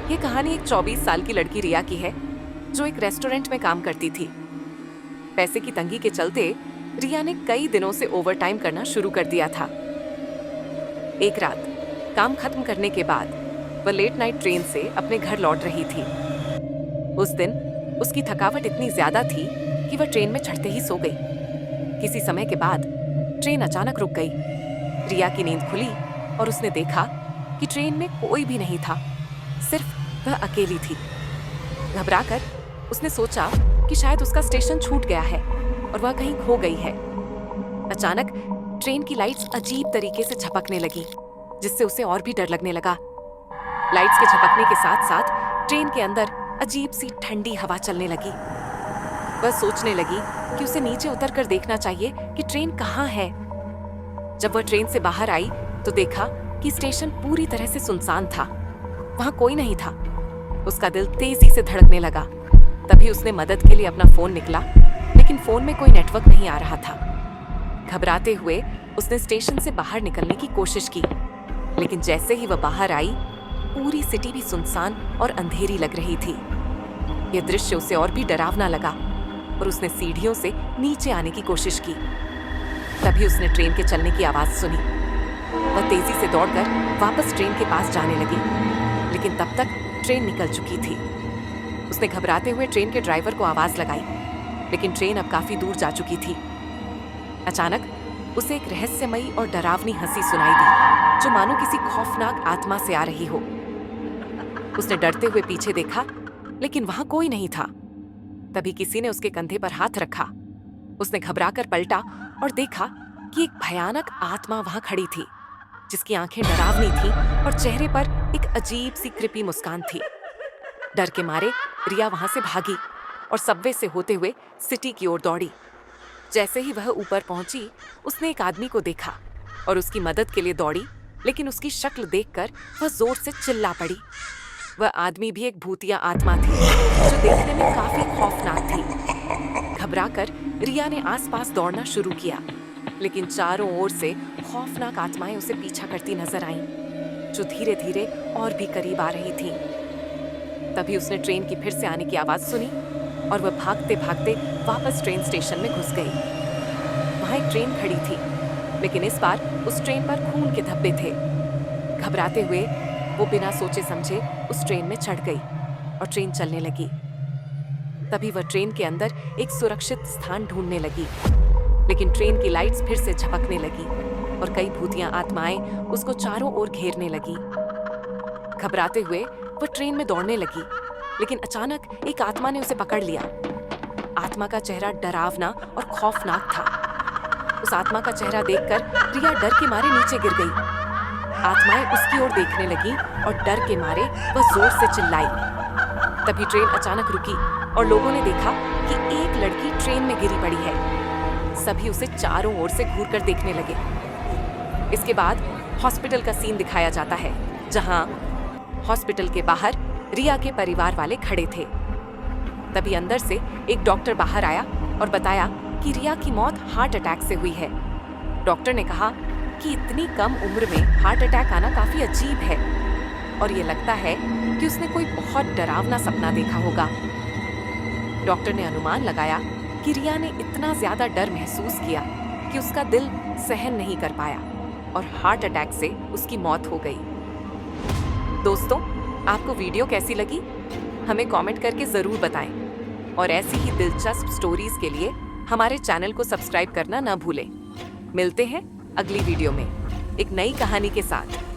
ये कहानी एक 24 साल की लड़की रिया की है, जो एक रेस्टोरेंट में काम करती थी। पैसे की तंगी के चलते रिया ने कई दिनों से ओवरटाइम करना शुरू कर दिया था। एक रात काम खत्म करने के बाद वह लेट नाइट ट्रेन से अपने घर लौट रही थी। उस दिन उसकी थकावट इतनी ज्यादा थी कि वह ट्रेन में चढ़ते ही सो गई। किसी समय के बाद ट्रेन अचानक रुक गई। रिया की नींद खुली और उसने देखा कि ट्रेन में कोई भी नहीं था, सिर्फ वह अकेली थी। घबराकर उसने सोचा कि शायद उसका स्टेशन छूट गया है और वह कहीं खो गई है। अचानक ट्रेन की लाइट्स अजीब तरीके से झपकने लगी, जिससे उसे और भी डर लगने लगा। लाइट्स के झपकने के साथ साथ ट्रेन के अंदर अजीब सी ठंडी हवा चलने लगी। वह सोचने लगी कि उसे नीचे उतर कर देखना चाहिए कि ट्रेन कहाँ है। जब वह ट्रेन से बाहर आई तो देखा कि स्टेशन पूरी तरह से सुनसान था। वहां कोई नहीं था। उसका दिल तेजी से धड़कने लगा। तभी उसने मदद के लिए अपना फोन निकाला, लेकिन फोन में कोई नेटवर्क नहीं आ रहा था। घबराते हुए उसने स्टेशन से बाहर निकलने की कोशिश की, लेकिन जैसे ही वह बाहर आई, पूरी सिटी भी सुनसान और अंधेरी लग रही थी। यह दृश्य उसे और भी डरावना लगा और उसने सीढ़ियों से नीचे आने की कोशिश की। तभी उसने ट्रेन के चलने की आवाज सुनी। वह तेजी से दौड़कर वापस ट्रेन के पास जाने लगी, लेकिन तब तक ट्रेन निकल चुकी थी। उसने घबराते हुए ट्रेन के ड्राइवर को आवाज लगाई, लेकिन ट्रेन अब काफी दूर जा चुकी थी। अचानक उसे एक रहस्यमयी और डरावनी हंसी सुनाई दी, जो मानो किसी खौफनाक आत्मा से आ रही हो। उसने डरते हुए पीछे देखा, लेकिन वहां कोई नहीं था। तभी किसी ने उसके कंधे पर हाथ रखा। उसने घबराकर पलटा और देखा कि एक भयानक आत्मा वहां खड़ी थी, जिसकी आंखें डरावनी थीं और चेहरे पर एक अजीब सी कृपी मुस्कान थी। डर के मारे रिया वहां से भागी और सबवे से होते हुए सिटी की ओर दौड़ी। जैसे ही वह ऊपर पहुंची, उसने एक आदमी को देखा और उसकी मदद के लिए दौड़ी, लेकिन उसकी शक्ल देखकर वह जोर से चिल्ला पड़ी। वह आदमी भी एक भूतिया आत्मा थी, जो देखने में काफी खौफनाक थी। घबराकर रिया ने आसपास दौड़ना शुरू किया, लेकिन चारों ओर से खौफनाक आत्माएं उसे पीछा करती नजर आईं, जो धीरे धीरे और भी करीब आ रही थीं। तभी उसने ट्रेन की फिर से आने की आवाज सुनी और वह भागते भागते वापस ट्रेन स्टेशन में घुस गई। वहां एक ट्रेन खड़ी थी, लेकिन इस बार उस ट्रेन पर खून के धब्बे थे। घबराते हुए वो बिना सोचे समझे उस ट्रेन में चढ़ गई और ट्रेन चलने लगी। तभी वह ट्रेन के अंदर एक सुरक्षित स्थान ढूंढने लगी, लेकिन ट्रेन की लाइट्स फिर से झपकने लगी और कई भूतिया आत्माएं उसको चारों ओर घेरने लगी। घबराते हुए वह ट्रेन में दौड़ने लगी, लेकिन अचानक एक आत्मा ने उसे पकड़ लिया। आत्मा का चेहरा डरावना और खौफनाक था। उस आत्मा का चेहरा देखकर रिया डर के मारे नीचे गिर गई। आत्माएं उसकी ओर देखने लगी और डर के मारे वह जोर से चिल्लाई। तभी ट्रेन अचानक रुकी और लोगों ने देखा कि एक लड़की ट्रेन में गिरी पड़ी है। सभी उसे चारों ओर से घूर कर देखने लगे। इसके बाद हॉस्पिटल का सीन दिखाया जाता है, जहां हॉस्पिटल के बाहर रिया के परिवार वाले खड़े थे। तभी अंदर से एक डॉक्टर बाहर आया और बताया कि रिया की मौत हार्ट अटैक से हुई है। डॉक्टर ने कहा कि इतनी कम उम्र में हार्ट अटैक आना काफी अजीब है और ये लगता है कि उसने कोई बहुत डरावना सपना देखा होगा। डॉक्टर ने अनुमान लगाया कि रिया ने इतना ज्यादा डर महसूस किया कि उसका दिल सहन नहीं कर पाया और हार्ट अटैक से उसकी मौत हो गई। दोस्तों, आपको वीडियो कैसी लगी? हमें कमेंट करके जरूर बताएं और ऐसी ही दिलचस्प स्टोरीज के लिए हमारे चैनल को सब्सक्राइब करना ना भूलें। मिलते हैं अगली वीडियो में एक नई कहानी के साथ।